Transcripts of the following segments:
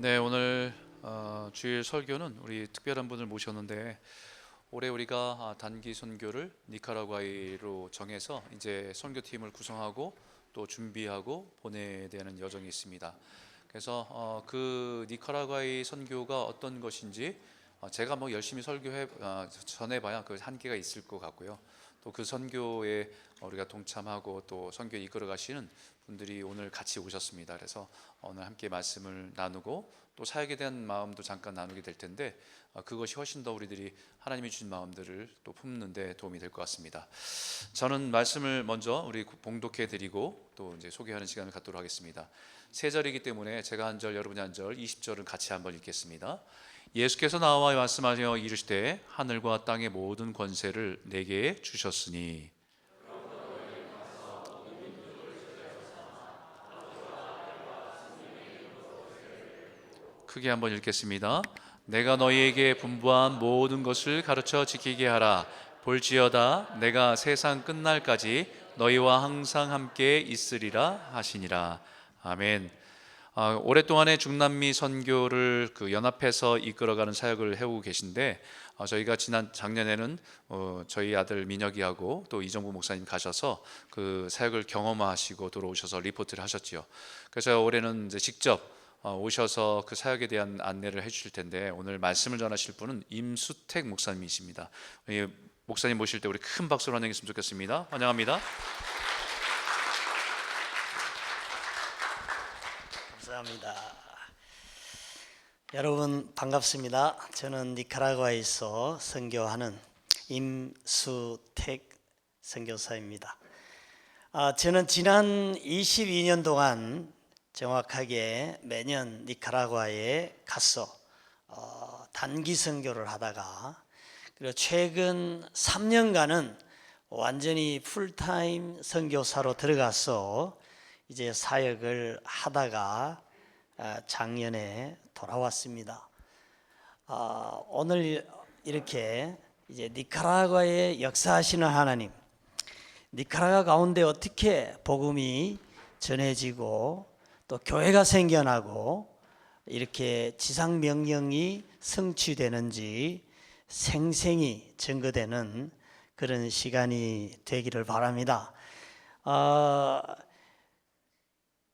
네, 오늘 주일 설교는 우리 특별한 분을 모셨는데 올해 우리가 단기 선교를 니카라과이로 정해서 이제 선교팀을 구성하고 또 준비하고 보내야 되는 여정이 있습니다. 그래서 그 니카라과이 선교가 어떤 것인지 제가 뭐 열심히 설교해 전해봐야 그 한계가 있을 것 같고요. 또 그 선교에 우리가 동참하고 또 선교 이끌어 가시는 분들이 오늘 같이 오셨습니다. 그래서 오늘 함께 말씀을 나누고 또 사역에 대한 마음도 잠깐 나누게 될 텐데 그것이 훨씬 더 우리들이 하나님이 주신 마음들을 또 품는 데 도움이 될 것 같습니다. 저는 말씀을 먼저 우리 봉독해 드리고 또 이제 소개하는 시간을 갖도록 하겠습니다. 세 절이기 때문에 제가 한 절, 여러분이 한 절, 20절은 같이 한번 읽겠습니다. 예수께서 나와 말씀하시어 이르시되 하늘과 땅의 모든 권세를 내게 주셨으니. 크게 한번 읽겠습니다. 내가 너희에게 분부한 모든 것을 가르쳐 지키게 하라. 볼지어다 내가 세상 끝날까지 너희와 항상 함께 있으리라 하시니라. 아멘. 오랫동안의 중남미 선교를 연합해서 이끌어가는 사역을 해오고 계신데 저희가 작년에는 저희 아들 민혁이하고 또 이정부 목사님 가셔서 그 사역을 경험하시고 들어오셔서 리포트를 하셨지요. 그래서 올해는 이제 직접 오셔서 그 사역에 대한 안내를 해주실 텐데 오늘 말씀을 전하실 분은 임수택 목사님이십니다. 목사님 모실 때 우리 큰 박수로 환영했으면 좋겠습니다. 환영합니다. 감사합니다. 여러분 반갑습니다. 저는 니카라과에서 선교하는 임수택 선교사입니다. 저는 지난 22년 동안 정확하게 매년 니카라과에 가서 단기 선교를 하다가 그리고 최근 3년간은 완전히 풀타임 선교사로 들어가서 이제 사역을 하다가 작년에 돌아왔습니다. 오늘 이렇게 이제 니카라과에 역사하시는 하나님, 니카라과 가운데 어떻게 복음이 전해지고 또 교회가 생겨나고 이렇게 지상 명령이 성취되는지 생생히 증거되는 그런 시간이 되기를 바랍니다.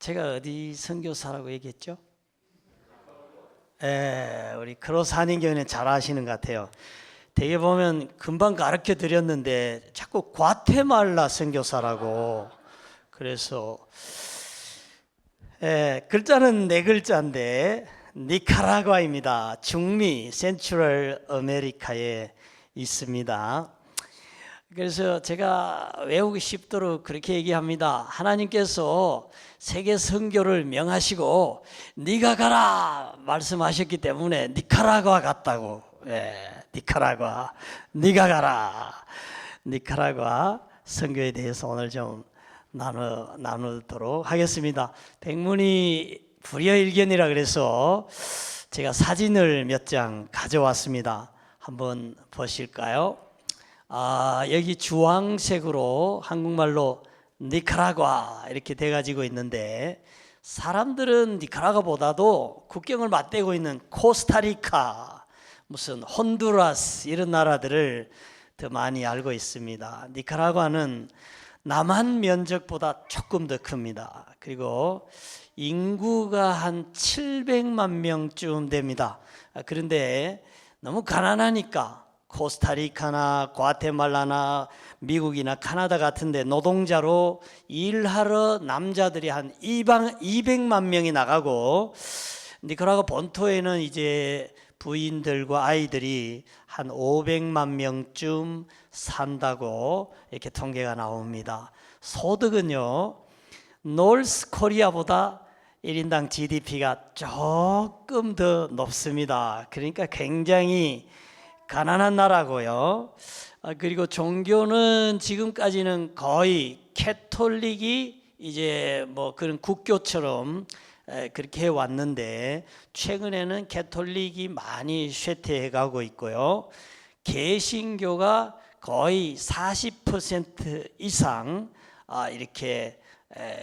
제가 어디 선교사라고 얘기했죠? 우리 크로사닝교회는 잘 아시는 것 같아요. 되게 보면 금방 가르쳐 드렸는데 자꾸 과테말라 선교사라고. 그래서 글자는 네 글자인데 니카라과입니다. 중미 센트럴 아메리카에 있습니다. 그래서 제가 외우기 쉽도록 그렇게 얘기합니다. 하나님께서 세계 선교를 명하시고 네가 가라 말씀하셨기 때문에 니카라과 갔다고. 니카라과, 네가 가라. 니카라과 선교에 대해서 오늘 좀 나누도록 하겠습니다. 백문이 불여일견이라 그래서 제가 사진을 몇 장 가져왔습니다. 한번 보실까요? 여기 주황색으로 한국말로 니카라과 이렇게 돼가지고 있는데 사람들은 니카라과보다도 국경을 맞대고 있는 코스타리카, 무슨 혼두라스 이런 나라들을 더 많이 알고 있습니다. 니카라과는 남한 면적보다 조금 더 큽니다. 그리고 인구가 한 700만 명쯤 됩니다. 그런데 너무 가난하니까 코스타리카나 과테말라나 미국이나 카나다 같은데 노동자로 일하러 남자들이 한 200만 명이 나가고 니카라과 본토에는 이제 부인들과 아이들이 한 500만 명쯤 산다고 이렇게 통계가 나옵니다. 소득은요 노스 코리아보다 1인당 GDP가 조금 더 높습니다. 그러니까 굉장히 가난한 나라고요. 그리고 종교는 지금까지는 거의 캐톨릭이 이제 뭐 그런 국교처럼 그렇게 해왔는데 최근에는 캐톨릭이 많이 쇠퇴해 가고 있고요. 개신교가 거의 40% 이상 이렇게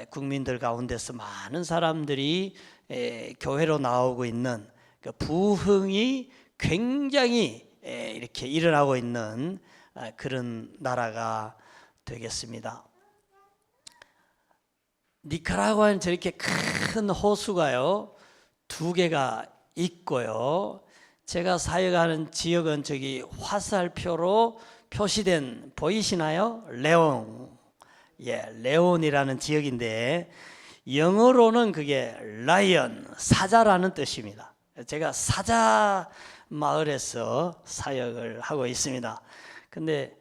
국민들 가운데서 많은 사람들이 교회로 나오고 있는 그 부흥이 굉장히 이렇게 일어나고 있는 그런 나라가 되겠습니다. 니카라과는 저렇게 큰 호수가요 2개가 있고요. 제가 사역하는 지역은 저기 화살표로 표시된 보이시나요? 레온이라는 지역인데 영어로는 그게 라이언, 사자라는 뜻입니다. 제가 사자 마을에서 사역을 하고 있습니다. 근데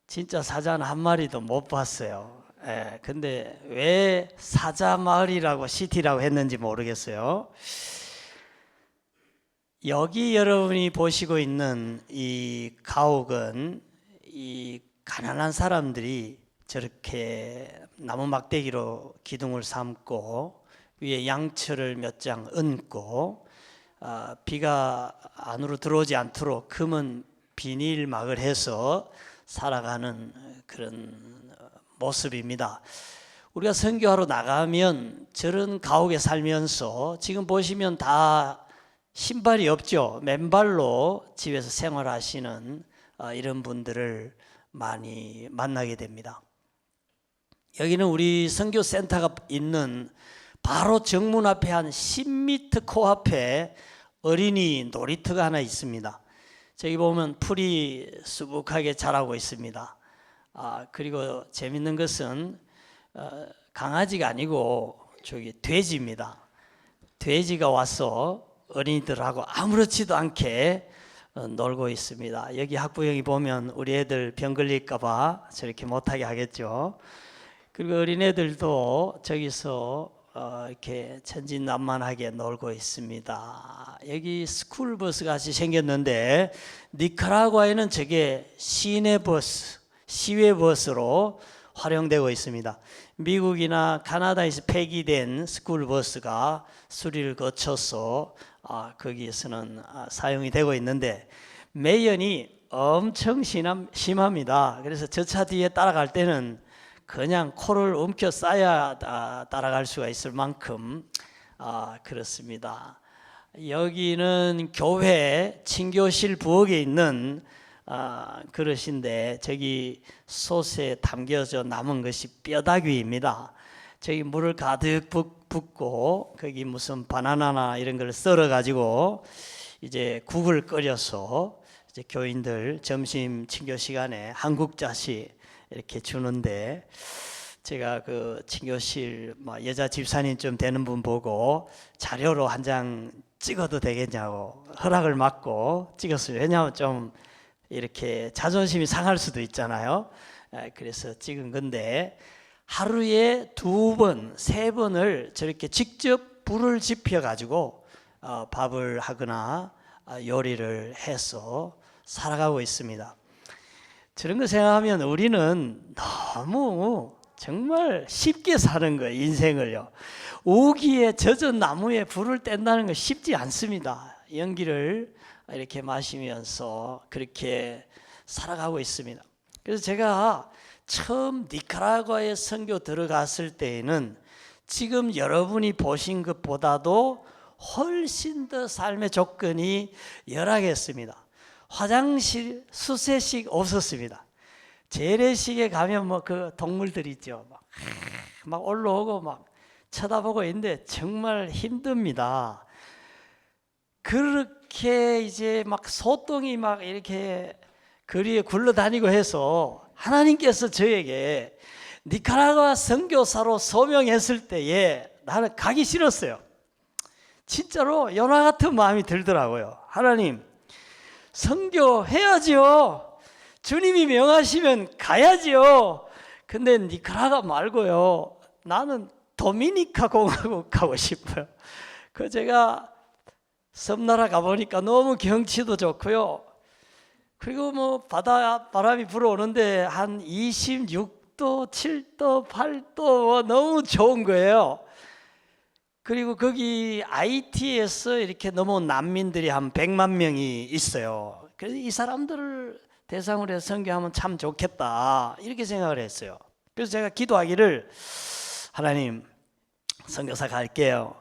진짜 사자는 한 마리도 못 봤어요. 근데 왜 사자 마을이라고 시티라고 했는지 모르겠어요. 여기 여러분이 보시고 있는 이 가옥은 이 가난한 사람들이 저렇게 나무 막대기로 기둥을 삼고 위에 양철을 몇 장 얹고 비가 안으로 들어오지 않도록 금은 비닐막을 해서 살아가는 그런 모습입니다. 우리가 선교하러 나가면 저런 가옥에 살면서 지금 보시면 다 신발이 없죠. 맨발로 집에서 생활하시는 이런 분들을 많이 만나게 됩니다. 여기는 우리 선교센터가 있는 바로 정문 앞에 한 10m 코앞에 어린이 놀이터가 하나 있습니다. 저기 보면 풀이 수북하게 자라고 있습니다. 그리고 재밌는 것은 강아지가 아니고 저기 돼지입니다. 돼지가 와서 어린이들하고 아무렇지도 않게 놀고 있습니다. 여기 학부형이 보면 우리 애들 병 걸릴까 봐 저렇게 못하게 하겠죠. 그리고 어린애들도 저기서 이렇게 천진난만하게 놀고 있습니다. 여기 스쿨버스 같이 생겼는데 니카라과에는 저게 시내버스, 시외버스로 활용되고 있습니다. 미국이나 카나다에서 폐기된 스쿨버스가 수리를 거쳐서 거기에서는 사용이 되고 있는데 매연이 엄청 심합니다. 그래서 저 차 뒤에 따라갈 때는 그냥 코를 움켜 싸야 따라갈 수가 있을 만큼 그렇습니다. 여기는 교회 친교실 부엌에 있는 그릇인데 저기 솥에 담겨져 남은 것이 뼈다귀입니다. 저기 물을 가득 붓고 거기 무슨 바나나나 이런 걸 썰어 가지고 이제 국을 끓여서 이제 교인들 점심 친교 시간에 한 국자씩 이렇게 주는데 제가 그 친교실 여자 집사님 좀 되는 분 보고 자료로 한 장 찍어도 되겠냐고 허락을 받고 찍었어요. 왜냐하면 좀 이렇게 자존심이 상할 수도 있잖아요. 그래서 찍은 건데 하루에 2번, 3번을 저렇게 직접 불을 지펴 가지고 밥을 하거나 요리를 해서 살아가고 있습니다. 저런 거 생각하면 우리는 너무 정말 쉽게 사는 거예요. 인생을요. 우기에 젖은 나무에 불을 뗀다는 거 쉽지 않습니다. 연기를 이렇게 마시면서 그렇게 살아가고 있습니다. 그래서 제가 처음 니카라과에 선교 들어갔을 때에는 지금 여러분이 보신 것보다도 훨씬 더 삶의 조건이 열악했습니다. 화장실, 수세식 없었습니다. 재래식에 가면 그 동물들 있죠. 막 올라오고 막 쳐다보고 있는데 정말 힘듭니다. 그렇게 이제 막 소똥이 막 이렇게 거리에 굴러다니고 해서 하나님께서 저에게 니카라과 선교사로 소명했을 때에 나는 가기 싫었어요. 진짜로 연화 같은 마음이 들더라고요. 하나님, 선교해야지요. 주님이 명하시면 가야지요. 근데 니카라과 말고요. 나는 도미니카 공화국 가고 싶어요. 그 제가 섬나라 가보니까 너무 경치도 좋고요. 그리고 바람이 불어오는데 한 26도, 7도, 8도 너무 좋은 거예요. 그리고 거기 IT에서 이렇게 넘어온 난민들이 한 100만 명이 있어요. 그래서 이 사람들을 대상으로 해서 선교하면 참 좋겠다 이렇게 생각을 했어요. 그래서 제가 기도하기를 하나님 선교사 갈게요.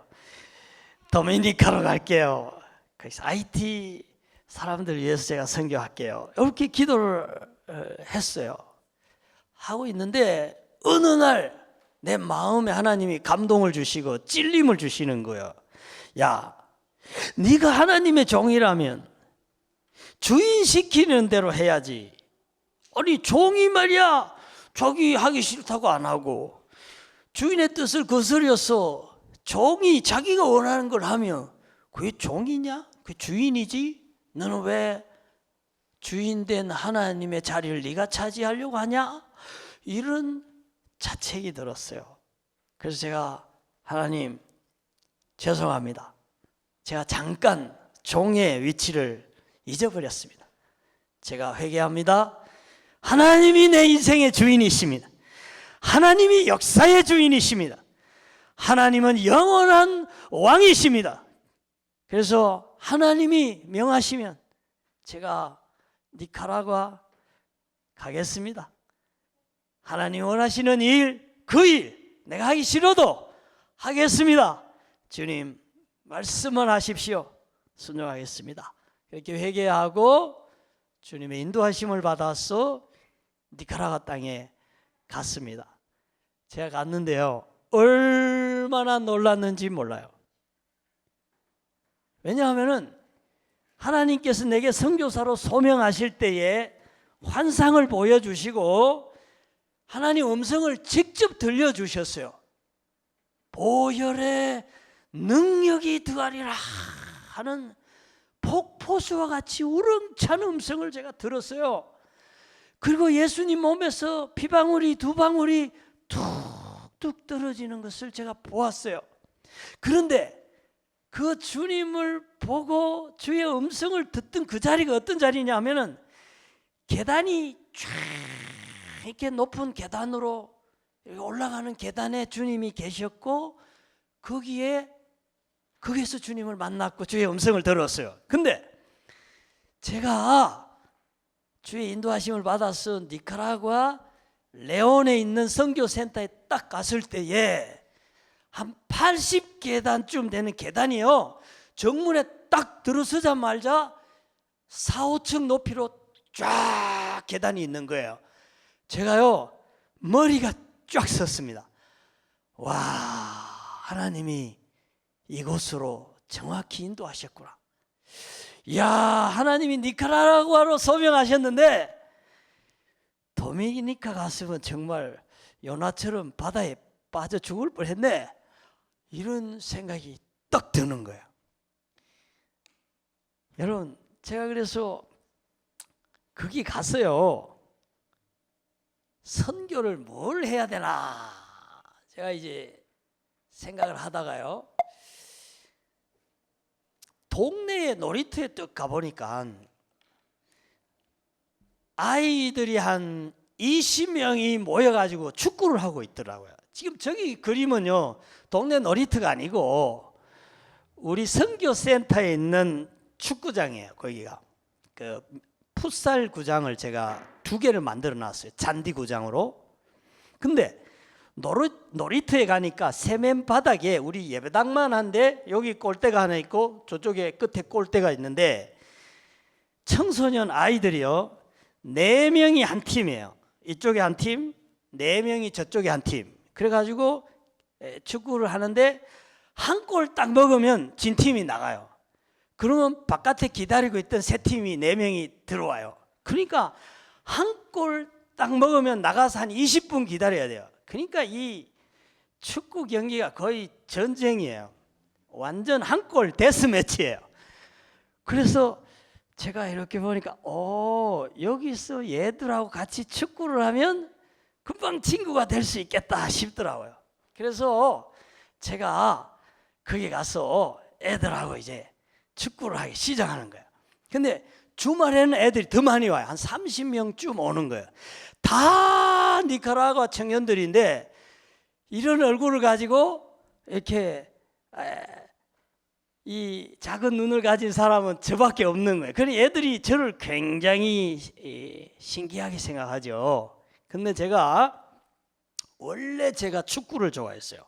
도미니카로 갈게요. 거기서 IT 사람들 위해서 제가 선교할게요. 이렇게 기도를 했어요. 하고 있는데 어느 날 내 마음에 하나님이 감동을 주시고 찔림을 주시는 거예요. 야, 네가 하나님의 종이라면 주인 시키는 대로 해야지. 아니 종이 말이야 자기 하기 싫다고 안 하고 주인의 뜻을 거스려서 종이 자기가 원하는 걸 하면 그게 종이냐? 그게 주인이지? 너는 왜 주인된 하나님의 자리를 네가 차지하려고 하냐? 이런 자책이 들었어요. 그래서 제가 하나님 죄송합니다. 제가 잠깐 종의 위치를 잊어버렸습니다. 제가 회개합니다. 하나님이 내 인생의 주인이십니다. 하나님이 역사의 주인이십니다. 하나님은 영원한 왕이십니다. 그래서 하나님이 명하시면 제가 니카라과 가겠습니다. 하나님 원하시는 일, 그 일 내가 하기 싫어도 하겠습니다. 주님 말씀을 하십시오. 순종하겠습니다. 이렇게 회개하고 주님의 인도하심을 받아서 니카라과 땅에 갔습니다. 제가 갔는데요, 얼마나 놀랐는지 몰라요. 왜냐하면 하나님께서 내게 선교사로 소명하실 때에 환상을 보여주시고 하나님 음성을 직접 들려주셨어요. 보혈의 능력이 더하리라 하는 폭포수와 같이 우렁찬 음성을 제가 들었어요. 그리고 예수님 몸에서 피방울이 두 방울이 툭툭 떨어지는 것을 제가 보았어요. 그런데 그 주님을 보고 주의 음성을 듣던 그 자리가 어떤 자리냐 하면은 계단이 쫙 이렇게 높은 계단으로 올라가는 계단에 주님이 계셨고 거기에서 주님을 만났고 주의 음성을 들었어요. 근데 제가 주의 인도하심을 받아서 니카라과 레온에 있는 선교센터에 딱 갔을 때에 한 80계단쯤 되는 계단이요, 정문에 딱 들어서자마자 4, 5층 높이로 쫙 계단이 있는 거예요. 제가요 머리가 쫙 섰습니다. 와, 하나님이 이곳으로 정확히 인도하셨구나. 이야, 하나님이 니카라과로 소명하셨는데 도미니카 갔으면 정말 요나처럼 바다에 빠져 죽을 뻔했네, 이런 생각이 떡 드는 거예요. 여러분, 제가 그래서 거기 갔어요. 선교를 뭘 해야 되나 제가 이제 생각을 하다가요, 동네에 놀이터에 뚝 가보니까 아이들이 한 20명이 모여가지고 축구를 하고 있더라고요. 지금 저기 그림은요 동네 놀이터가 아니고 우리 선교센터에 있는 축구장이에요. 거기가 그 풋살 구장을 제가 2개를 만들어 놨어요. 잔디 구장으로. 근데 놀이터에 가니까 세면 바닥에 우리 예배당만 한데 여기 골대가 하나 있고 저쪽에 끝에 골대가 있는데 청소년 아이들이요 4명이 한 팀이에요. 이쪽에 한 팀, 4명이 저쪽에 한 팀. 그래가지고 축구를 하는데 한 골 딱 먹으면 진 팀이 나가요. 그러면 바깥에 기다리고 있던 3팀이 4명이 들어와요. 그러니까 한 골 딱 먹으면 나가서 한 20분 기다려야 돼요. 그러니까 이 축구 경기가 거의 전쟁이에요. 완전 한 골 데스매치예요. 그래서 제가 이렇게 보니까 여기서 얘들하고 같이 축구를 하면 금방 친구가 될 수 있겠다 싶더라고요. 그래서 제가 거기 가서 애들하고 이제 축구를 하기 시작하는 거예요. 근데 주말에는 애들이 더 많이 와요. 한 30명쯤 오는 거예요. 다 니카라과 청년들인데 이런 얼굴을 가지고 이렇게 이 작은 눈을 가진 사람은 저밖에 없는 거예요. 그러니 애들이 저를 굉장히 신기하게 생각하죠. 근데 원래 제가 축구를 좋아했어요.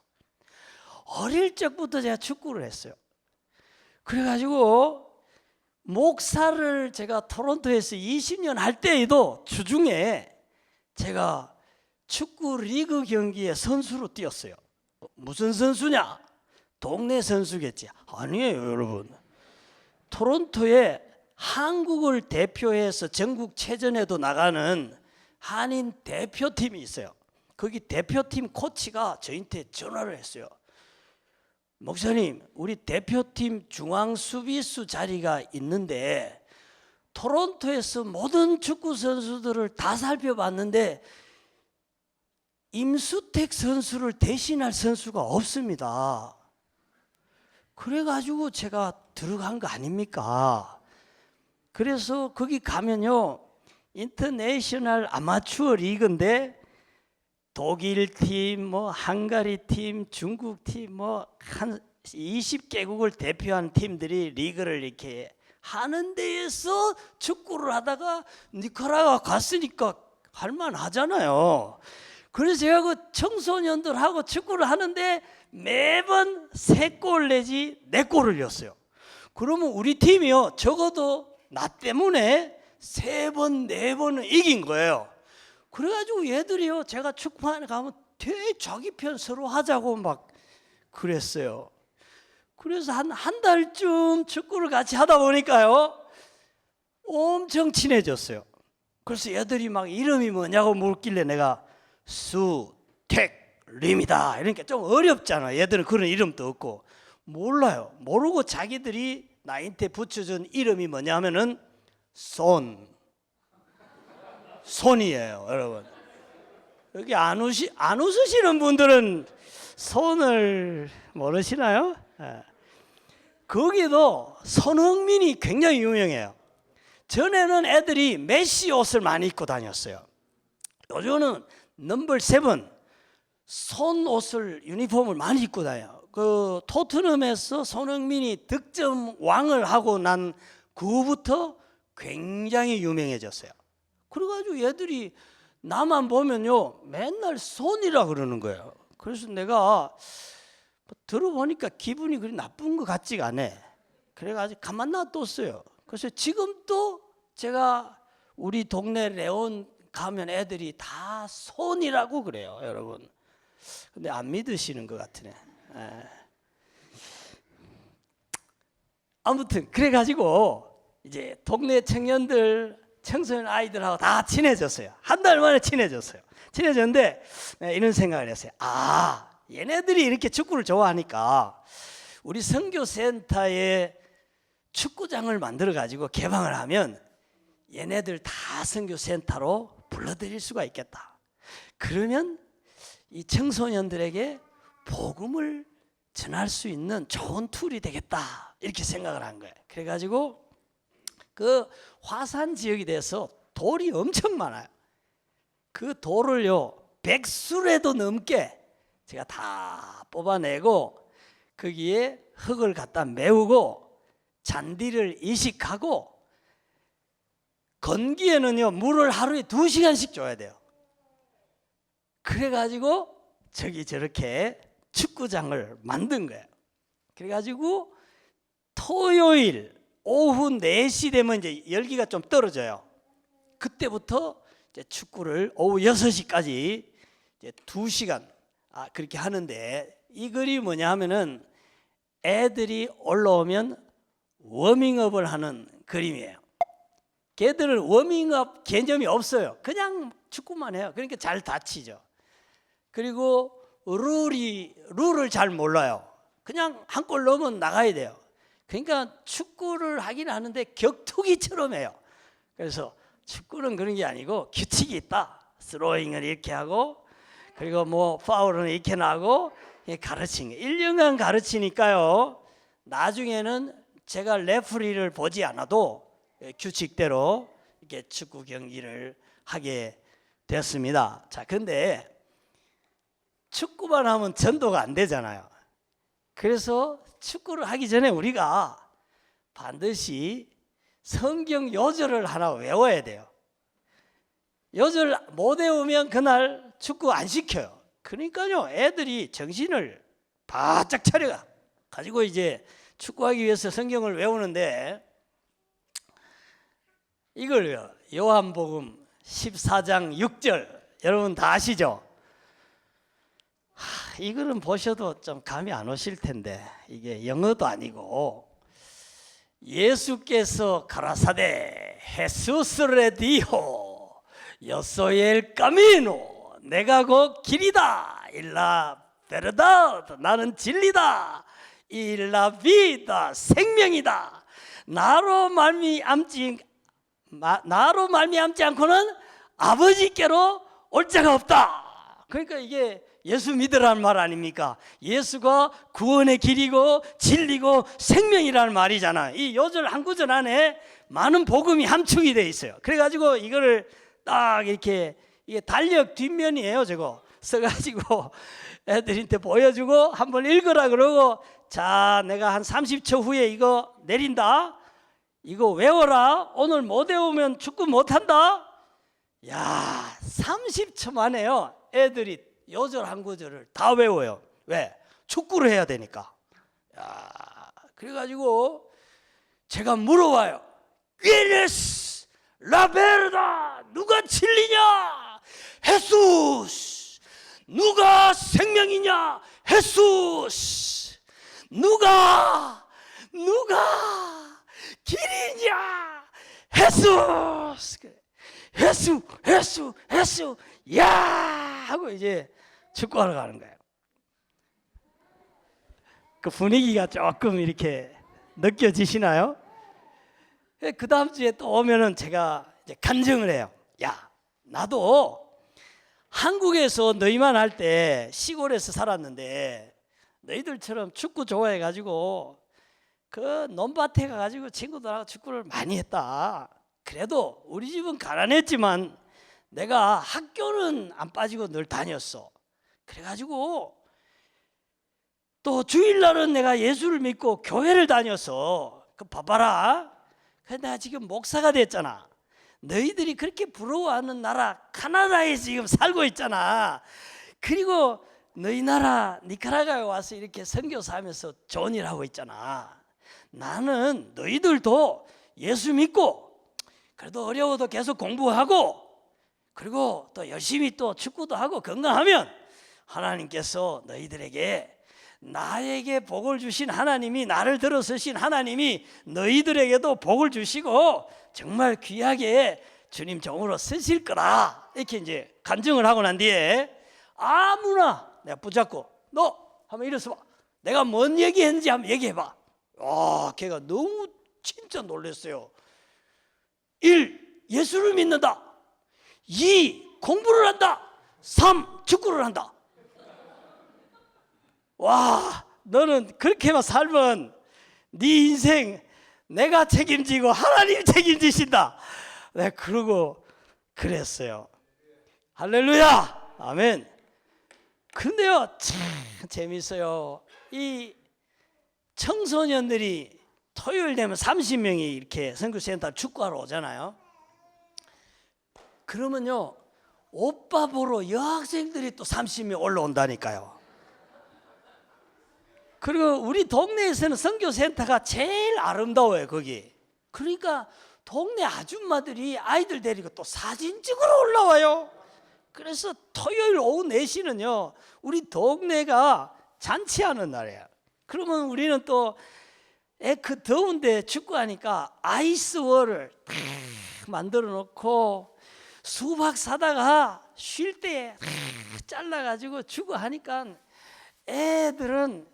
어릴 적부터 제가 축구를 했어요. 그래가지고 목사를 제가 토론토에서 20년 할 때에도 주중에 제가 축구 리그 경기에 선수로 뛰었어요. 무슨 선수냐? 동네 선수겠지. 아니에요, 여러분. 토론토에 한국을 대표해서 전국체전에도 나가는 한인 대표팀이 있어요. 거기 대표팀 코치가 저한테 전화를 했어요. 목사님, 우리 대표팀 중앙 수비수 자리가 있는데 토론토에서 모든 축구 선수들을 다 살펴봤는데 임수택 선수를 대신할 선수가 없습니다. 그래가지고 제가 들어간 거 아닙니까? 그래서 거기 가면요, 인터내셔널 아마추어 리그인데 독일 팀, 뭐 헝가리 팀, 중국 팀, 뭐 한 20개국을 대표한 팀들이 리그를 이렇게 하는 데에서 축구를 하다가 니카라과 갔으니까 할만하잖아요. 그래서 제가 그 청소년들하고 축구를 하는데 매번 3골 내지 4골을 넣었어요. 그러면 우리 팀이요, 적어도 나 때문에 3번, 4번은 이긴 거예요. 그래가지고 얘들이요, 제가 축구하러 가면 되게 자기 편 서로 하자고 막 그랬어요. 그래서 한 달쯤 축구를 같이 하다 보니까요, 엄청 친해졌어요. 그래서 얘들이 막 이름이 뭐냐고 묻길래 내가 수택림이다 이러니까 좀 어렵잖아. 얘들은 그런 이름도 없고 몰라요. 모르고 자기들이 나한테 붙여준 이름이 뭐냐 하면은 손이에요, 여러분. 여기 안 웃으시는 분들은 손을 모르시나요? 예. 거기도 손흥민이 굉장히 유명해요. 전에는 애들이 메시 옷을 많이 입고 다녔어요. 요즘은 넘버 7 손 옷을 유니폼을 많이 입고 다녀요. 그 토트넘에서 손흥민이 득점 왕을 하고 난 그 후부터 굉장히 유명해졌어요. 그래가지고 얘들이 나만 보면요 맨날 손이라 그러는 거예요. 그래서 내가 들어보니까 기분이 그리 나쁜 것 같지가 않아. 그래가지고 가만 놔뒀어요. 그래서 지금도 제가 우리 동네 레온 가면 애들이 다 손이라고 그래요, 여러분. 근데 안 믿으시는 것 같으네. 아무튼 그래가지고 이제 동네 청년들, 청소년 아이들하고 다 친해졌어요. 한 달 만에 친해졌어요. 친해졌는데 이런 생각을 했어요. 아, 얘네들이 이렇게 축구를 좋아하니까 우리 선교센터에 축구장을 만들어 가지고 개방을 하면 얘네들 다 선교센터로 불러들일 수가 있겠다. 그러면 이 청소년들에게 복음을 전할 수 있는 좋은 툴이 되겠다, 이렇게 생각을 한 거예요. 그래가지고 그 화산 지역에 대해서 돌이 엄청 많아요. 그 돌을요 100수레도 넘게 제가 다 뽑아내고 거기에 흙을 갖다 메우고 잔디를 이식하고 건기에는요 물을 하루에 2시간씩 줘야 돼요. 그래가지고 저기 저렇게 축구장을 만든 거예요. 그래가지고 토요일 오후 4시 되면 이제 열기가 좀 떨어져요. 그때부터 이제 축구를 오후 6시까지 이제 2시간 그렇게 하는데, 이 글이 뭐냐 하면은 애들이 올라오면 워밍업을 하는 그림이에요. 걔들은 워밍업 개념이 없어요. 그냥 축구만 해요. 그러니까 잘 다치죠. 그리고 룰을 잘 몰라요. 그냥 한 골 넣으면 나가야 돼요. 그러니까 축구를 하긴 하는데 격투기처럼 해요. 그래서 축구는 그런 게 아니고 규칙이 있다. 스로잉을 이렇게 하고 그리고 뭐 파울은 이렇게 나고 가르치는 게 1년간 가르치니까요. 나중에는 제가 레프리를 보지 않아도 규칙대로 이렇게 축구 경기를 하게 됐습니다. 자, 근데 축구만 하면 전도가 안 되잖아요. 그래서 축구를 하기 전에 우리가 반드시 성경 요절을 하나 외워야 돼요. 요절 못 외우면 그날 축구 안 시켜요. 그러니까요 애들이 정신을 바짝 차려 가지고 이제 축구하기 위해서 성경을 외우는데 이걸요. 요한복음 14장 6절 여러분 다 아시죠? 이거는 보셔도 좀 감이 안 오실 텐데 이게 영어도 아니고 예수께서 가라사대 헤수스레 디호 요소엘 까미노 내가 곧 길이다 일라 베르다 나는 진리다 일라 비다 생명이다 나로 말미암지 않고는 아버지께로 올 자가 없다. 그러니까 이게 예수 믿으라는 말 아닙니까? 예수가 구원의 길이고 진리고 생명이라는 말이잖아. 이 요절 한 구절 안에 많은 복음이 함축이 돼 있어요. 그래가지고 이거를 딱 이렇게 이게 달력 뒷면이에요. 저거 써가지고 애들한테 보여주고 한번 읽으라 그러고 자 내가 한 30초 후에 이거 내린다. 이거 외워라. 오늘 못 외우면 축구 못한다. 야 30초 만에요. 애들이 요절 한 구절을 다 외워요. 왜? 축구를 해야 되니까. 야, 그래가지고 제가 물어봐요. quiénes la verdad? 누가 진리냐? 헤수스. 누가 생명이냐? 헤수스. 누가 길이냐? 헤수스. 헤수. 야 하고 이제 축구하러 가는 거예요. 그 분위기가 조금 이렇게 느껴지시나요? 그 다음 주에 또 오면은 제가 이제 간증을 해요. 야, 나도 한국에서 너희만 할 때 시골에서 살았는데 너희들처럼 축구 좋아해가지고 그 논밭에 가가지고 친구들하고 축구를 많이 했다. 그래도 우리 집은 가난했지만 내가 학교는 안 빠지고 늘 다녔어. 그래가지고 또 주일날은 내가 예수를 믿고 교회를 다녔어. 그 봐봐라. 그래서 내가 지금 목사가 됐잖아. 너희들이 그렇게 부러워하는 나라 카나다에 지금 살고 있잖아. 그리고 너희 나라 니카라과에 와서 이렇게 선교사하면서 좋은 일 하고 있잖아. 나는 너희들도 예수 믿고 그래도 어려워도 계속 공부하고 그리고 또 열심히 또 축구도 하고 건강하면 하나님께서 너희들에게 나에게 복을 주신 하나님이 나를 들어서신 하나님이 너희들에게도 복을 주시고 정말 귀하게 주님 종으로 쓰실 거라 이렇게 이제 간증을 하고 난 뒤에 아무나 내가 붙잡고 너 한번 일어서 봐. 내가 뭔 얘기했는지 한번 얘기해봐. 걔가 너무 진짜 놀랐어요. 1. 예수를 믿는다. 2. 공부를 한다. 3. 축구를 한다. 와, 너는 그렇게만 살면 네 인생 내가 책임지고 하나님 책임지신다. 내가 그러고 그랬어요. 할렐루야. 아멘. 근데요 참 재밌어요. 이 청소년들이 토요일 되면 30명이 이렇게 선교센터 축구하러 오잖아요. 그러면요 오빠 보러 여학생들이 또 30명 올라온다니까요. 그리고 우리 동네에서는 선교센터가 제일 아름다워요 거기. 그러니까 동네 아줌마들이 아이들 데리고 또 사진 찍으러 올라와요. 그래서 토요일 오후 4시는요 우리 동네가 잔치하는 날이에요. 그러면 우리는 또 그 더운데 축구하니까 아이스월을 만들어 놓고 수박 사다가 쉴 때 잘라가지고 주고 하니까 애들은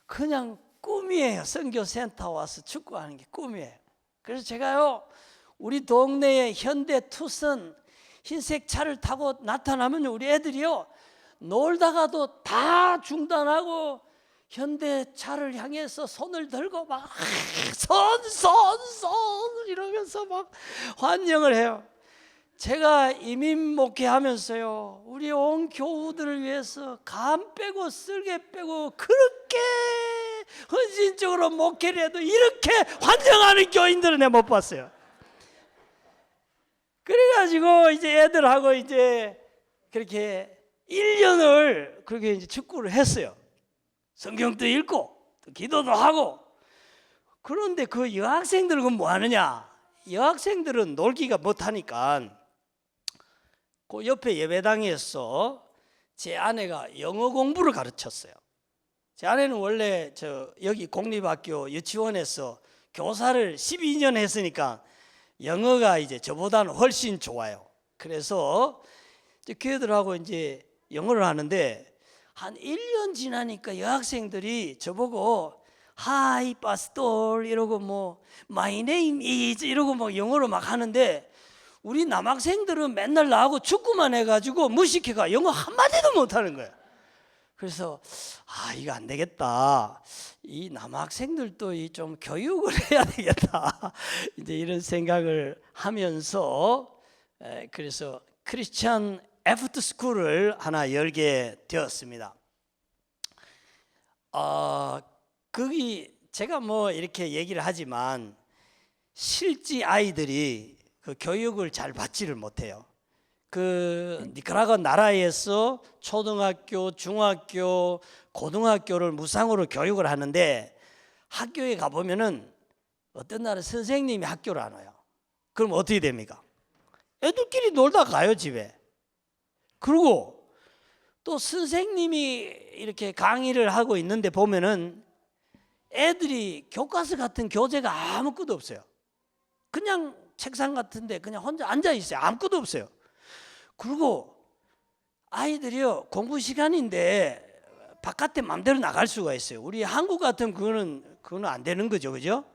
그냥 꿈이에요. 선교센터 와서 축구하는 게 꿈이에요. 그래서 제가요 우리 동네에 현대 투싼 흰색 차를 타고 나타나면 우리 애들이요 놀다가도 다 중단하고 현대차를 향해서 손을 들고 막 손 이러면서 막 환영을 해요. 제가 이민 목회하면서요 우리 온 교우들을 위해서 간 빼고 쓸개 빼고 그렇게 헌신적으로 목회를 해도 이렇게 환영하는 교인들은 내가 못 봤어요. 그래가지고 이제 애들하고 이제 그렇게 1년을 그렇게 이제 축구를 했어요. 성경도 읽고 또 기도도 하고 그런데 그 여학생들은 그럼 뭐 하느냐? 여학생들은 놀기가 못하니까 그 옆에 예배당에서 제 아내가 영어 공부를 가르쳤어요. 제 아내는 원래 여기 공립학교 유치원에서 교사를 12년 했으니까 영어가 이제 저보다는 훨씬 좋아요. 그래서 그 애들하고 이제 영어를 하는데 한 1년 지나니까 여학생들이 저보고 Hi, pastor 이러고 뭐 My name is 이러고 막 영어로 막 하는데 우리 남학생들은 맨날 나하고 축구만 해가지고 무식해가 영어 한마디도 못하는 거야. 그래서 이거 안 되겠다. 이 남학생들도 좀 교육을 해야 되겠다. 이제 이런 생각을 하면서 그래서 크리스찬 애프터 스쿨을 하나 열게 되었습니다. 거기 제가 뭐 이렇게 얘기를 하지만 실제 아이들이 그 교육을 잘 받지를 못해요. 그 니카라과 나라에서 초등학교, 중학교, 고등학교를 무상으로 교육을 하는데 학교에 가보면은 어떤 날은 선생님이 학교를 안 와요. 그럼 어떻게 됩니까? 애들끼리 놀다 가요, 집에. 그리고 또 선생님이 이렇게 강의를 하고 있는데 보면은 애들이 교과서 같은 교재가 아무것도 없어요. 그냥 책상 같은데 그냥 혼자 앉아 있어요. 아무것도 없어요. 그리고 아이들이요, 공부 시간인데 바깥에 마음대로 나갈 수가 있어요. 우리 한국 같으면 그거는 안 되는 거죠, 그죠?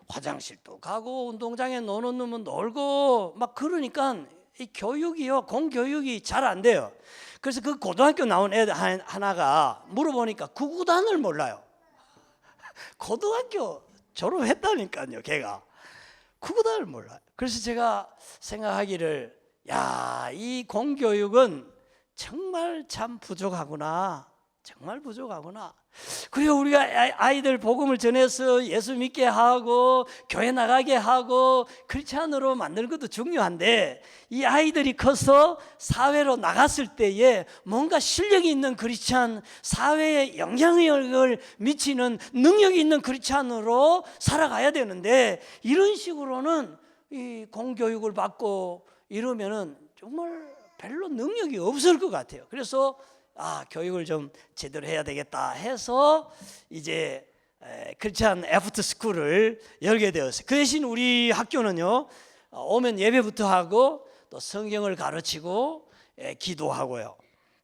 화장실도 가고 운동장에 노는 놈은 놀고 막 그러니까 이 교육이요, 공교육이 잘 안 돼요. 그래서 그 고등학교 나온 애들 하나가 물어보니까 구구단을 몰라요. 고등학교 졸업했다니까요, 걔가. 구구단을 몰라요. 그래서 제가 생각하기를 이 공교육은 정말 참 부족하구나. 정말 부족하구나. 그리고 우리가 아이들 복음을 전해서 예수 믿게 하고 교회 나가게 하고 크리스찬으로 만드는 것도 중요한데 이 아이들이 커서 사회로 나갔을 때에 뭔가 실력이 있는 크리스찬, 사회에 영향력을 미치는 능력이 있는 크리스찬으로 살아가야 되는데 이런 식으로는 이 공교육을 받고 이러면은 정말 별로 능력이 없을 것 같아요. 그래서 교육을 좀 제대로 해야 되겠다 해서 이제 크리스찬 애프터 스쿨을 열게 되었어요. 그 대신 우리 학교는요, 오면 예배부터 하고 또 성경을 가르치고 기도하고요.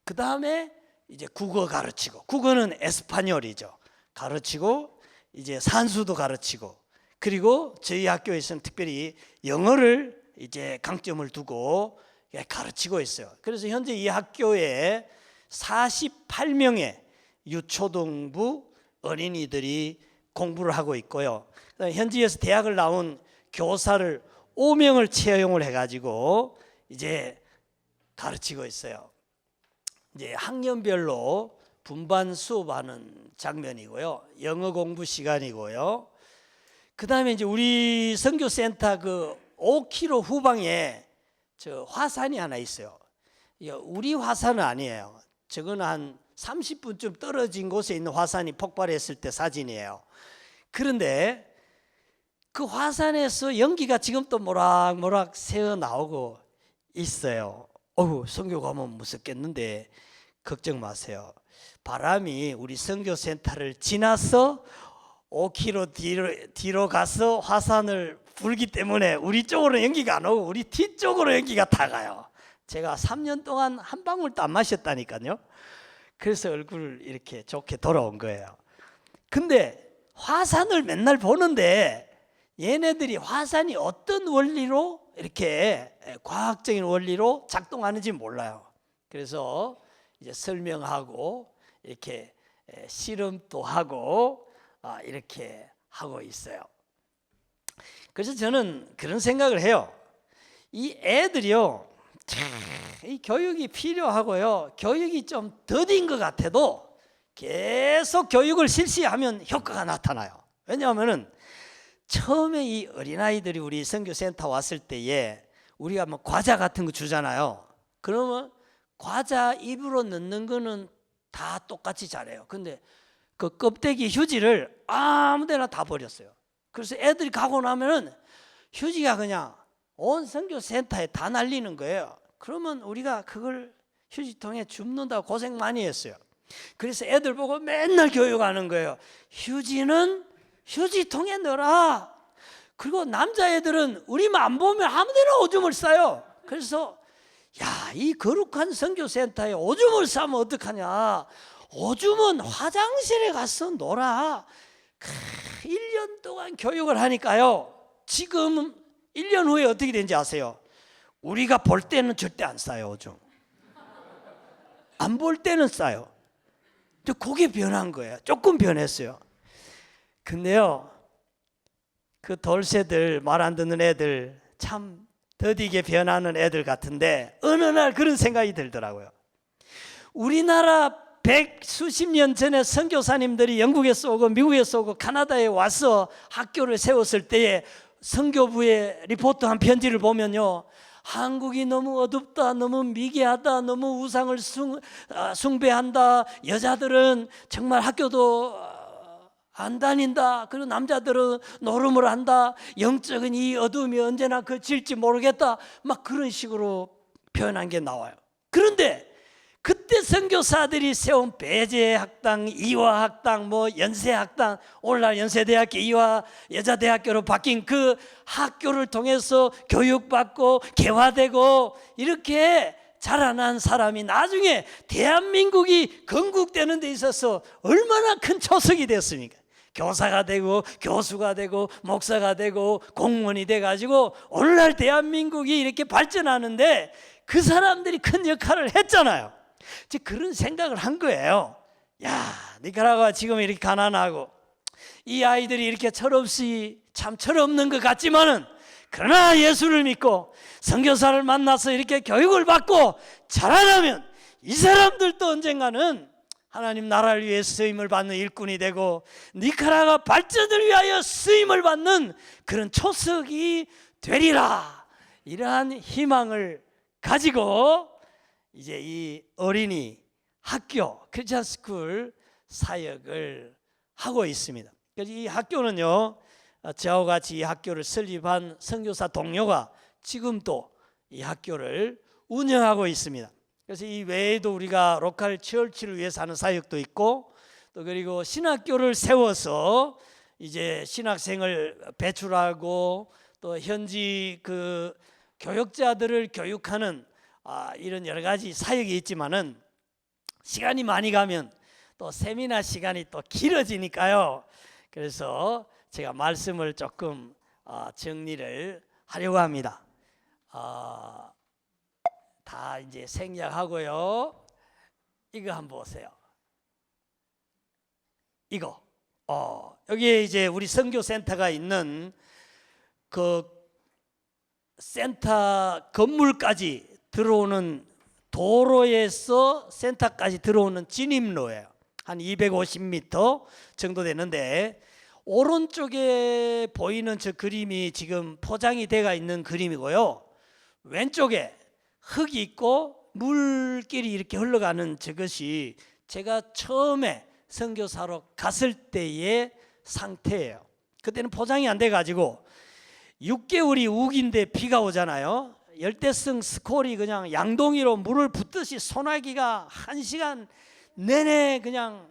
그 다음에 이제 국어 가르치고, 국어는 에스파뇰이죠. 가르치고 이제 산수도 가르치고, 그리고 저희 학교에서는 특별히 영어를 이제 강점을 두고 가르치고 있어요. 그래서 현재 이 학교에 48명의 유초등부 어린이들이 공부를 하고 있고요. 현지에서 대학을 나온 교사를 5명을 채용을 해가지고 이제 가르치고 있어요. 이제 학년별로 분반 수업하는 장면이고요. 영어 공부 시간이고요. 그 다음에 이제 우리 선교센터 그 5km 후방에 저 화산이 하나 있어요. 우리 화산은 아니에요. 저건 한 30분쯤 떨어진 곳에 있는 화산이 폭발했을 때 사진이에요. 그런데 그 화산에서 연기가 지금 또 모락모락 새어 나오고 있어요. 선교 가면 무섭겠는데 걱정 마세요. 바람이 우리 선교센터를 지나서 5km 뒤로 가서 화산을 불기 때문에 우리 쪽으로 연기가 안 오고 우리 뒤쪽으로 연기가 다 가요. 제가 3년 동안 한 방울도 안 마셨다니까요. 그래서 얼굴 이렇게 좋게 돌아온 거예요. 근데 화산을 맨날 보는데 얘네들이 화산이 어떤 원리로 이렇게 과학적인 원리로 작동하는지 몰라요. 그래서 이제 설명하고 이렇게 실험도 하고 이렇게 하고 있어요. 그래서 저는 그런 생각을 해요. 이 애들이요, 이 교육이 필요하고요. 교육이 좀 더딘 것 같아도 계속 교육을 실시하면 효과가 나타나요. 왜냐하면은 처음에 이 어린아이들이 우리 선교센터 왔을 때에 우리가 뭐 과자 같은 거 주잖아요. 그러면 과자 입으로 넣는 거는 다 똑같이 잘해요. 근데 그 껍데기 휴지를 아무 데나 다 버렸어요. 그래서 애들이 가고 나면은 휴지가 그냥 온 선교센터에 다 날리는 거예요. 그러면 우리가 그걸 휴지통에 줍는다고 고생 많이 했어요. 그래서 애들 보고 맨날 교육하는 거예요. 휴지는 휴지통에 넣어라. 그리고 남자애들은 우리만 안 보면 아무데나 오줌을 싸요. 그래서 야, 이 거룩한 선교센터에 오줌을 싸면 어떡하냐. 오줌은 화장실에 가서 놀아. 1년 동안 교육을 하니까요. 지금 1년 후에 어떻게 되는지 아세요? 우리가 볼 때는 절대 안 싸요, 오줌. 안 볼 때는 싸요. 그게 변한 거예요. 조금 변했어요. 근데요, 그 돌쇠들, 말 안 듣는 애들, 참 더디게 변하는 애들 같은데 어느 날 그런 생각이 들더라고요. 우리나라 100수십 년 전에 선교사님들이 영국에서 오고 미국에서 오고 카나다에 와서 학교를 세웠을 때에 선교부의 리포트 한 편지를 보면요, 한국이 너무 어둡다, 너무 미개하다, 너무 우상을 숭배한다, 여자들은 정말 학교도 안 다닌다, 그리고 남자들은 노름을 한다, 영적인 이 어둠이 언제나 그칠지 모르겠다, 막 그런 식으로 표현한 게 나와요. 그런데 그때 선교사들이 세운 배제학당, 이화학당, 뭐 연세학당, 오늘날 연세대학교 이화 여자대학교로 바뀐 그 학교를 통해서 교육받고 개화되고 이렇게 자라난 사람이 나중에 대한민국이 건국되는 데 있어서 얼마나 큰 초석이 됐습니까? 교사가 되고 교수가 되고 목사가 되고 공무원이 돼가지고 오늘날 대한민국이 이렇게 발전하는데 그 사람들이 큰 역할을 했잖아요. 그런 생각을 한 거예요. 야, 니카라과 지금 이렇게 가난하고 이 아이들이 이렇게 철없이 참 철없는 것 같지만은 그러나 예수를 믿고 선교사를 만나서 이렇게 교육을 받고 자라나면 이 사람들도 언젠가는 하나님 나라를 위해 쓰임을 받는 일꾼이 되고 니카라과 발전을 위하여 쓰임을 받는 그런 초석이 되리라. 이러한 희망을 가지고 이제 이 어린이 학교 크리스천 스쿨 사역을 하고 있습니다. 그래서 이 학교는요, 저와 같이 이 학교를 설립한 선교사 동료가 지금도 이 학교를 운영하고 있습니다. 그래서 이 외에도 우리가 로컬 처치를 위해서 하는 사역도 있고, 또 그리고 신학교를 세워서 이제 신학생을 배출하고 또 현지 그 교역자들을 교육하는 이런 여러 가지 사역이 있지만은 시간이 많이 가면 또 세미나 시간이 또 길어지니까요. 그래서 제가 말씀을 조금 정리를 하려고 합니다. 다 이제 생략하고요. 이거 한번 보세요. 이거 여기에 이제 우리 선교센터가 있는 그 센터 건물까지 들어오는 도로에서 센터까지 들어오는 진입로예요. 한 250m 정도 되는데 오른쪽에 보이는 저 그림이 지금 포장이 되어 있는 그림이고요. 왼쪽에 흙이 있고 물길이 이렇게 흘러가는 저것이 제가 처음에 선교사로 갔을 때의 상태예요. 그때는 포장이 안 돼가지고 6개월이 우기인데 비가 오잖아요. 열대성 스콜이 그냥 양동이로 물을 붓듯이 소나기가 1시간 내내 그냥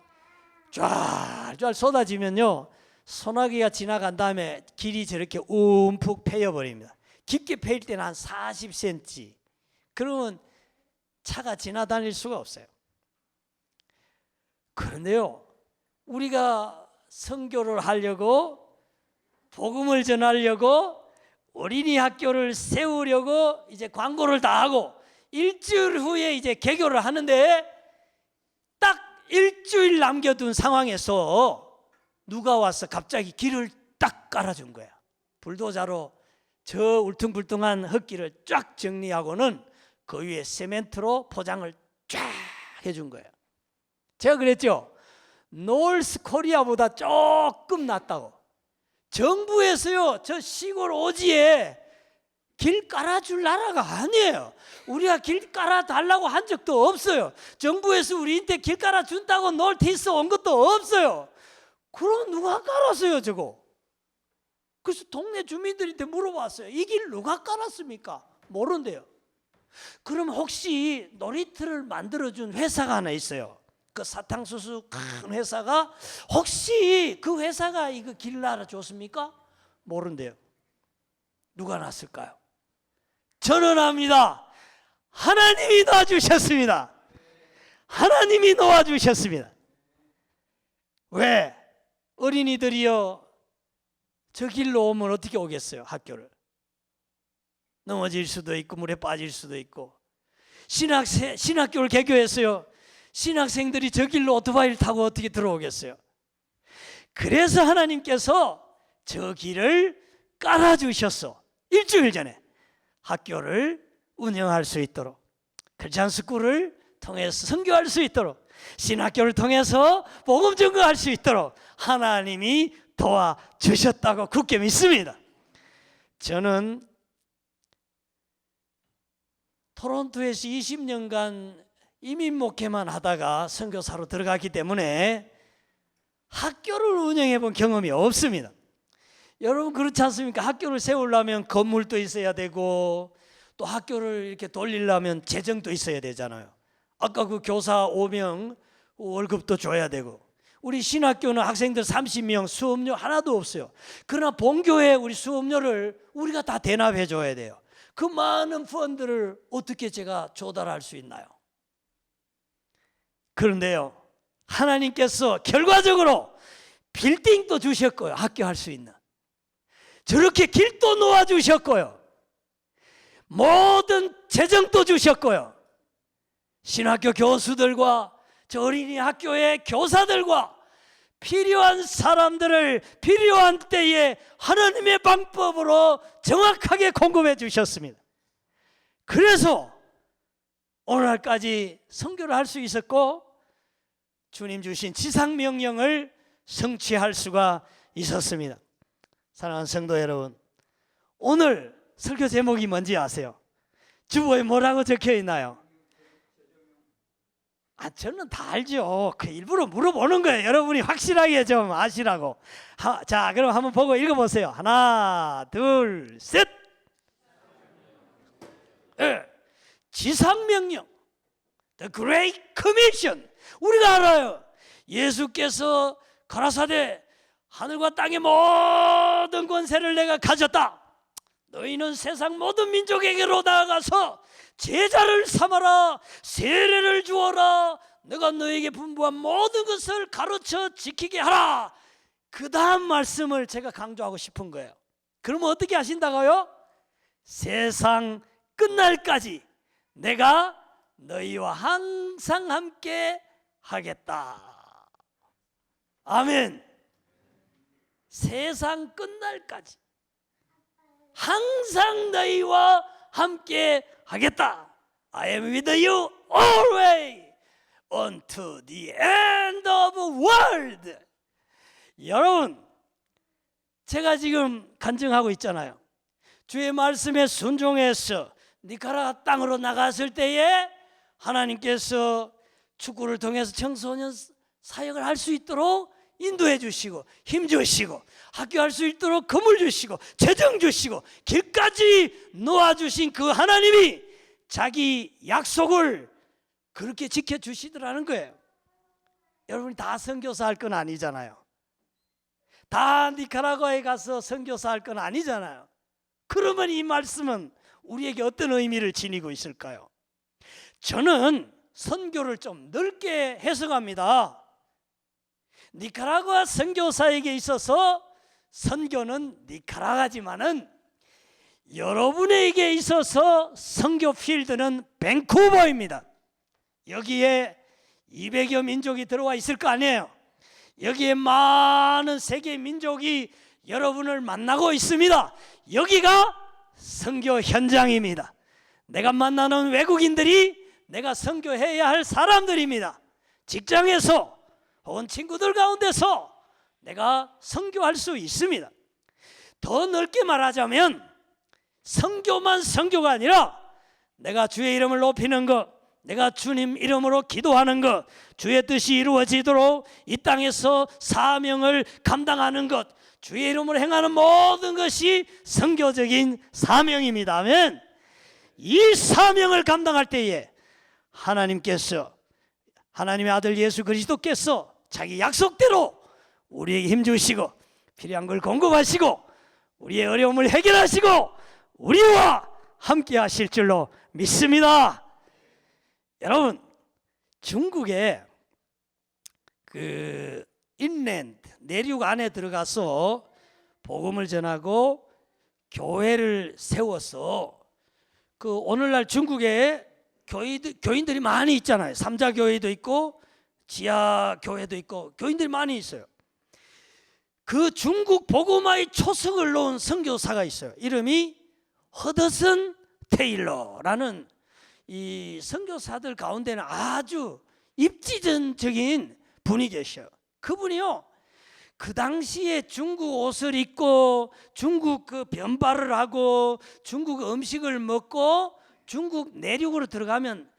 쫙쫙 쏟아지면요, 소나기가 지나간 다음에 길이 저렇게 움푹 패여버립니다. 깊게 패일 때는 한 40cm. 그러면 차가 지나다닐 수가 없어요. 그런데요, 우리가 선교를 하려고 복음을 전하려고 어린이 학교를 세우려고 이제 광고를 다 하고 일주일 후에 이제 개교를 하는데 딱 일주일 남겨둔 상황에서 누가 와서 갑자기 길을 딱 깔아준 거야. 불도자로 저 울퉁불퉁한 흙길을 쫙 정리하고는 그 위에 세멘트로 포장을 쫙 해준 거예요. 제가 그랬죠. 노스 코리아보다 조금 낫다고. 정부에서요, 저 시골 오지에 길 깔아줄 나라가 아니에요. 우리가 길 깔아달라고 한 적도 없어요. 정부에서 우리한테 길 깔아준다고 노티스 온 것도 없어요. 그럼 누가 깔았어요, 저거? 그래서 동네 주민들한테 물어봤어요. 이 길 누가 깔았습니까? 모른대요. 그럼 혹시 놀이터를 만들어준 회사가 하나 있어요. 그 사탕수수 큰 회사가, 혹시 그 회사가 이거 길 알아줬습니까? 모른대요. 누가 놨을까요? 저는 압니다. 하나님이 놔주셨습니다. 하나님이 놓아주셨습니다. 왜? 어린이들이요, 저 길로 오면 어떻게 오겠어요? 학교를 넘어질 수도 있고 물에 빠질 수도 있고. 신학교를 개교했어요. 신학생들이 저 길로 오토바이를 타고 어떻게 들어오겠어요? 그래서 하나님께서 저 길을 깔아주셨어. 일주일 전에 학교를 운영할 수 있도록, 크리스찬 스쿨을 통해서 선교할 수 있도록, 신학교를 통해서 복음 전거할 수 있도록 하나님이 도와주셨다고 굳게 믿습니다. 저는 토론토에서 20년간 이민 목회만 하다가 선교사로 들어갔기 때문에 학교를 운영해 본 경험이 없습니다. 여러분 그렇지 않습니까? 학교를 세우려면 건물도 있어야 되고 또 학교를 이렇게 돌리려면 재정도 있어야 되잖아요. 아까 그 교사 5명 월급도 줘야 되고, 우리 신학교는 학생들 30명, 수업료 하나도 없어요. 그러나 본교회 우리 수업료를 우리가 다 대납해 줘야 돼요. 그 많은 펀드를 어떻게 제가 조달할 수 있나요? 그런데요, 하나님께서 결과적으로 빌딩도 주셨고요, 학교 할 수 있는 저렇게 길도 놓아주셨고요, 모든 재정도 주셨고요, 신학교 교수들과 저 어린이 학교의 교사들과 필요한 사람들을 필요한 때에 하나님의 방법으로 정확하게 공급해 주셨습니다. 그래서 오늘날까지 선교를 할 수 있었고 주님 주신 지상명령을 성취할 수가 있었습니다. 사랑하는 성도 여러분, 오늘 설교 제목이 뭔지 아세요? 주보에 뭐라고 적혀 있나요? 저는 다 알죠. 그 일부러 물어보는 거예요. 여러분이 확실하게 좀 아시라고. 자, 그럼 한번 보고 읽어보세요. 하나, 둘, 셋. 지상명령, The Great Commission. 우리가 알아요. 예수께서 가라사대 하늘과 땅의 모든 권세를 내가 가졌다. 너희는 세상 모든 민족에게로 나아가서 제자를 삼아라, 세례를 주어라, 내가 너에게 분부한 모든 것을 가르쳐 지키게 하라. 그 다음 말씀을 제가 강조하고 싶은 거예요. 그러면 어떻게 하신다고요? 세상 끝날까지 내가 너희와 항상 함께 하겠다. 아멘. 세상 끝날까지 항상 너희와 함께 하겠다. I am with you always unto the end of the world. 여러분, 제가 지금 간증하고 있잖아요. 주의 말씀에 순종해서 니카라과 땅으로 나갔을 때에 하나님께서 축구를 통해서 청소년 사역을 할 수 있도록 인도해 주시고 힘 주시고 학교할 수 있도록 건물 주시고 재정 주시고 길까지 놓아주신 그 하나님이 자기 약속을 그렇게 지켜주시더라는 거예요. 여러분이 다 선교사 할 건 아니잖아요. 다 니카라과에 가서 선교사 할 건 아니잖아요. 그러면 이 말씀은 우리에게 어떤 의미를 지니고 있을까요? 저는 선교를 좀 넓게 해석합니다. 니카라과 선교사에게 있어서 선교는 니카라과지만은 여러분에게 있어서 선교 필드는 밴쿠버입니다. 여기에 200여 민족이 들어와 있을 거 아니에요. 여기에 많은 세계 민족이 여러분을 만나고 있습니다. 여기가 선교 현장입니다. 내가 만나는 외국인들이 내가 선교해야 할 사람들입니다. 직장에서 혹은 친구들 가운데서 내가 선교할 수 있습니다. 더 넓게 말하자면 선교만 선교가 아니라 내가 주의 이름을 높이는 것, 내가 주님 이름으로 기도하는 것, 주의 뜻이 이루어지도록 이 땅에서 사명을 감당하는 것, 주의 이름으로 행하는 모든 것이 선교적인 사명입니다. 아멘. 이 사명을 감당할 때에 하나님께서, 하나님의 아들 예수 그리스도께서 자기 약속대로 우리에게 힘주시고 필요한 걸 공급하시고 우리의 어려움을 해결하시고 우리와 함께 하실 줄로 믿습니다. 여러분, 중국에 그 인랜드 내륙 안에 들어가서 복음을 전하고 교회를 세워서 그 오늘날 중국에 교인들이 많이 있잖아요. 삼자교회도 있고 지하교회도 있고 교인들이 많이 있어요. 그 중국 복음화의 초석을 놓은 선교사가 있어요. 이름이 허드슨 테일러라는 이 선교사들 가운데는 아주 입지전적인 분이 계셔요. 그분이요, 그 당시에 중국 옷을 입고 중국 그 변발을 하고 중국 음식을 먹고 중국 내륙으로 들어가면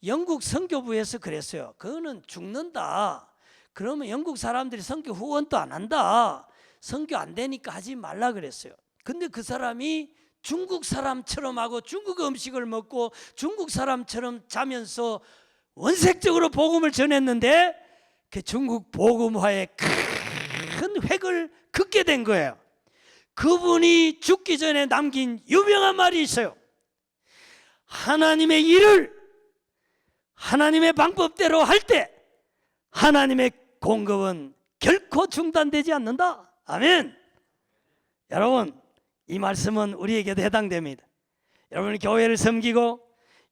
영국 선교부에서 그랬어요. 그거는 죽는다. 그러면 영국 사람들이 선교 후원도 안 한다. 선교 안 되니까 하지 말라 그랬어요. 근데 그 사람이 중국 사람처럼 하고 중국 음식을 먹고 중국 사람처럼 자면서 원색적으로 복음을 전했는데 그 중국 복음화에 큰 획을 긋게 된 거예요. 그분이 죽기 전에 남긴 유명한 말이 있어요. 하나님의 일을 하나님의 방법대로 할 때 하나님의 공급은 결코 중단되지 않는다. 아멘. 여러분, 이 말씀은 우리에게도 해당됩니다. 여러분이 교회를 섬기고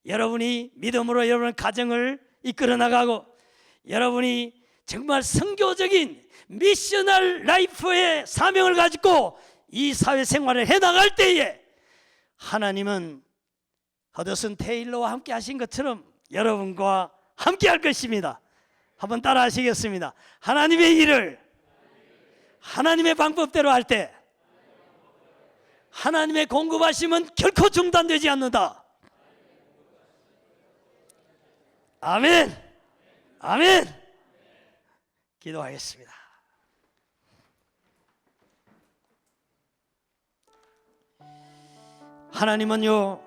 여러분이 믿음으로 여러분의 가정을 이끌어 나가고 여러분이 정말 선교적인 미셔널 라이프의 사명을 가지고 이 사회생활을 해나갈 때에 하나님은 허드슨 테일러와 함께 하신 것처럼 여러분과 함께 할 것입니다. 한번 따라 하시겠습니다. 하나님의 일을 하나님의 방법대로 할 때 하나님의 공급하심은 결코 중단되지 않는다. 아멘. 아멘. 기도하겠습니다. 하나님은요,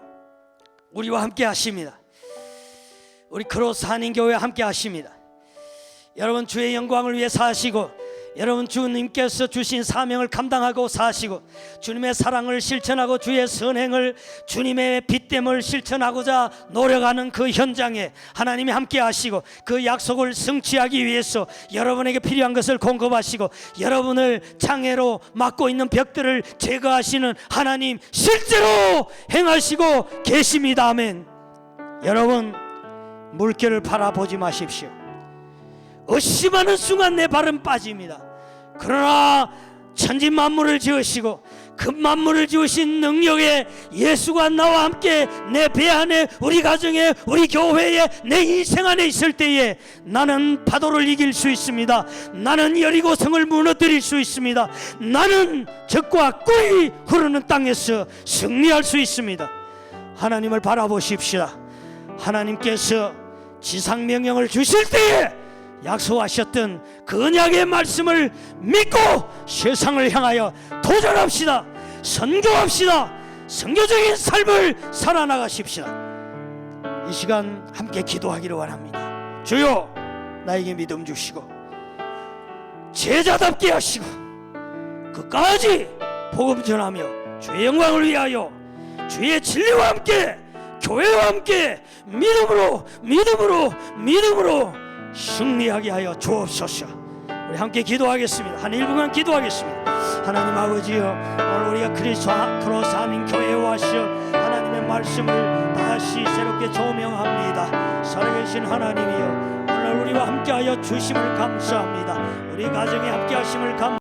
우리와 함께 하십니다. 우리 크로스 한인교회와 함께 하십니다. 여러분, 주의 영광을 위해 사시고 여러분 주님께서 주신 사명을 감당하고 사시고 주님의 사랑을 실천하고 주의 선행을, 주님의 빛됨을 실천하고자 노력하는 그 현장에 하나님이 함께 하시고 그 약속을 성취하기 위해서 여러분에게 필요한 것을 공급하시고 여러분을 장애로 막고 있는 벽들을 제거하시는 하나님 실제로 행하시고 계십니다. 아멘. 여러분, 물결을 바라보지 마십시오. 의심하는 순간 내 발은 빠집니다. 그러나 천지 만물을 지으시고 그 만물을 지으신 능력에 예수가 나와 함께 내 배 안에, 우리 가정에, 우리 교회에, 내 인생 안에 있을 때에 나는 파도를 이길 수 있습니다. 나는 여리고성을 무너뜨릴 수 있습니다. 나는 적과 꿀이 흐르는 땅에서 승리할 수 있습니다. 하나님을 바라보십시다. 하나님께서 지상명령을 주실 때에 약속하셨던 그 언약의 말씀을 믿고 세상을 향하여 도전합시다. 선교합시다. 선교적인 삶을 살아나가십시다. 이 시간 함께 기도하기를 원합니다. 주여, 나에게 믿음 주시고 제자답게 하시고 끝까지 복음 전하며 주의 영광을 위하여 주의 진리와 함께 교회와 함께 믿음으로 승리하게 하여 주옵소서. 우리 함께 기도하겠습니다. 한 1분간 기도하겠습니다. 하나님 아버지여, 오늘 우리가 크로스 한인교회에 와서 하나님의 말씀을 다시 새롭게 조명합니다. 살아계신 하나님이여, 오늘 우리와 함께하여 주심을 감사합니다. 우리 가정에 함께하심을 감사합니다.